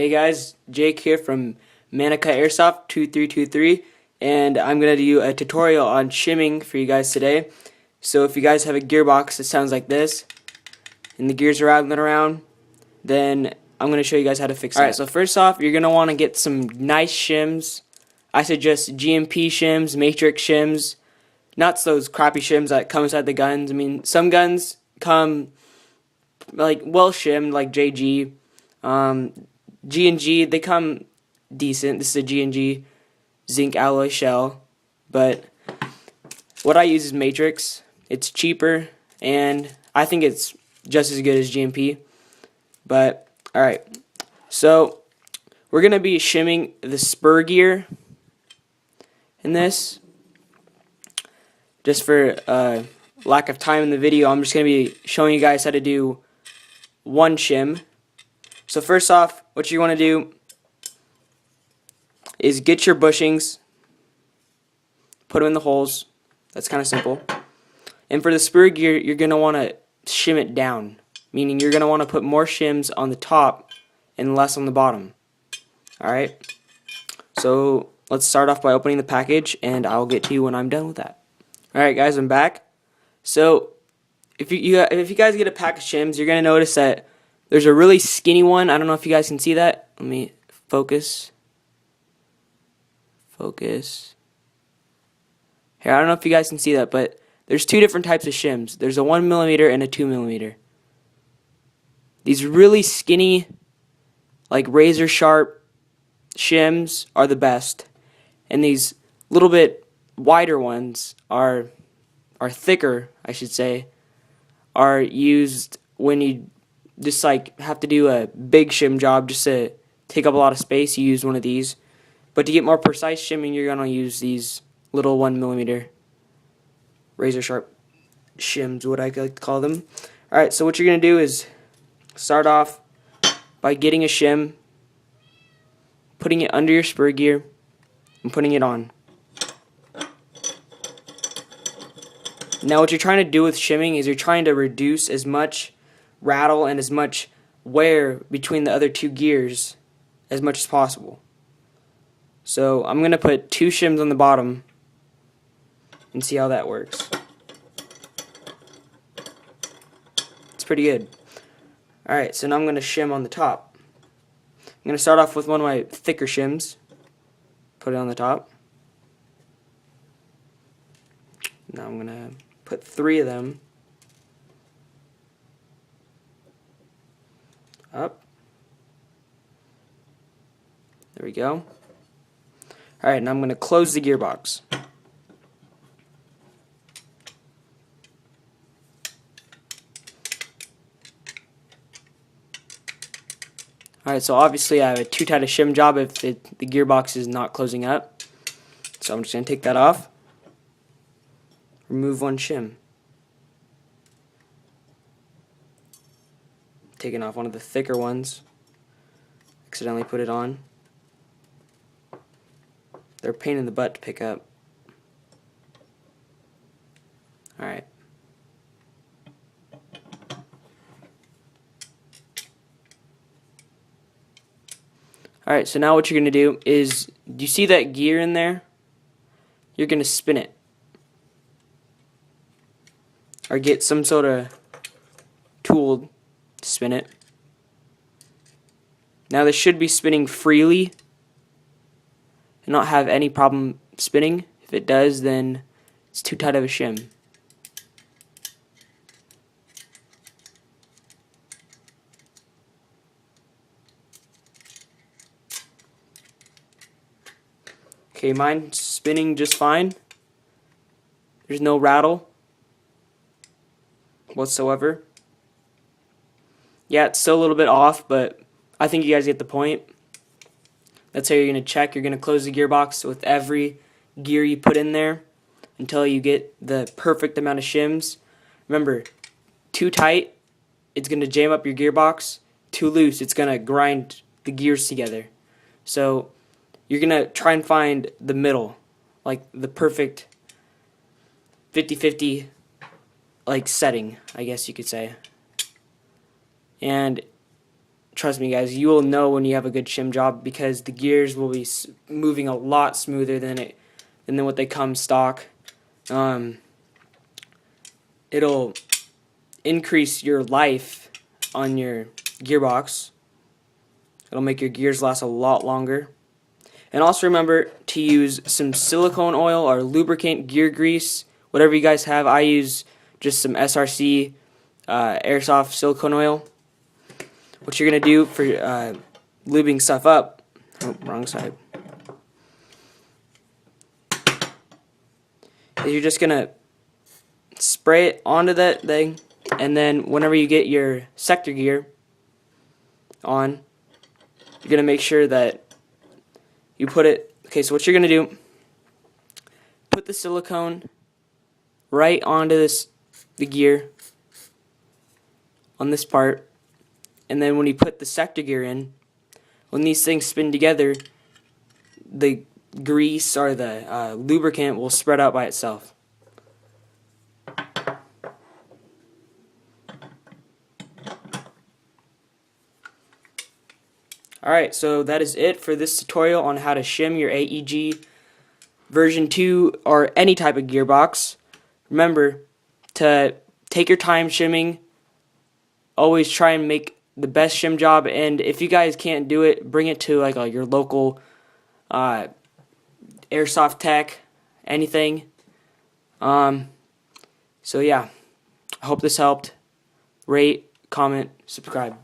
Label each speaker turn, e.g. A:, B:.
A: Hey guys, Jake here from Manica Airsoft 2323, and I'm going to do a tutorial on shimming for you guys today. So if you guys have a gearbox that sounds like this, and the gears are rattling around, then I'm going to show you guys how to fix that. Alright, so first off, you're going to want to get some nice shims. I suggest GMP shims, matrix shims, not those crappy shims that come inside the guns. I mean, some guns come like well shimmed, like JG. G&G, they come decent. This is a G&G zinc alloy shell, but what I use is matrix. It's cheaper, and I think it's just as good as GMP. But alright, so we're gonna be shimming the spur gear in this. Just for lack of time in the video, I'm just gonna be showing you guys how to do one shim. So first off, what you want to do is get your bushings, put them in the holes. That's kind of simple. And for the spur gear, you're going to want to shim it down, meaning you're going to want to put more shims on the top and less on the bottom. Alright, so let's start off by opening the package, and I'll get to you when I'm done with that. Alright guys, I'm back. So if you guys get a pack of shims, you're going to notice that there's a really skinny one. I don't know if you guys can see that. Let me focus. Focus. Here, I don't know if you guys can see that, but there's two different types of shims. There's a 1mm and a 2mm. These really skinny, like razor sharp shims are the best. And these little bit wider ones are thicker, I should say, are used when you just like have to do a big shim job just to take up a lot of space. You use one of these, but to get more precise shimming, you're gonna use these little 1mm razor sharp shims, what I like to call them. Alright, so what you're gonna do is start off by getting a shim, putting it under your spur gear, and putting it on. Now what you're trying to do with shimming is you're trying to reduce as much rattle and as much wear between the other two gears as much as possible. So I'm going to put two shims on the bottom and see how that works. It's pretty good. Alright, so now I'm going to shim on the top. I'm going to start off with one of my thicker shims. Put it on the top. Now I'm going to put three of them up. There we go. Alright, now I'm going to close the gearbox. Alright, so obviously I have a too tight a shim job if the gearbox is not closing up. So I'm just going to take that off. Remove one shim. Taking off one of the thicker ones. Accidentally put it on. They're a pain in the butt to pick up. Alright. Alright, so now what you're going to do is, do you see that gear in there? You're going to spin it. Or get some sort of tool to spin it. Now this should be spinning freely and not have any problem spinning. If it does, then it's too tight of a shim. Okay, mine's spinning just fine. There's no rattle whatsoever. Yeah, it's still a little bit off, but I think you guys get the point. That's how you're going to check. You're going to close the gearbox with every gear you put in there until you get the perfect amount of shims. Remember, too tight, it's going to jam up your gearbox. Too loose, it's going to grind the gears together. So you're going to try and find the middle, like the perfect 50-50 like setting, I guess you could say. And trust me guys, you will know when you have a good shim job because the gears will be moving a lot smoother than what they come stock. It'll increase your life on your gearbox. It'll make your gears last a lot longer. And also remember to use some silicone oil or lubricant, gear grease, whatever you guys have. I use just some SRC airsoft silicone oil. What you're going to do for lubing stuff up, oh, wrong side, is you're just going to spray it onto that thing, and then whenever you get your sector gear on, you're going to make sure that you put it, okay, so what you're going to do, put the silicone right onto the gear on this part, and then when you put the sector gear in, when these things spin together, the grease or the lubricant will spread out by itself. Alright, so that is it for this tutorial on how to shim your AEG version 2 or any type of gearbox. Remember to take your time shimming. Always try and make the best shim job, and if you guys can't do it, bring it to like your local airsoft tech, anything. So yeah, I hope this helped. Rate, comment, subscribe.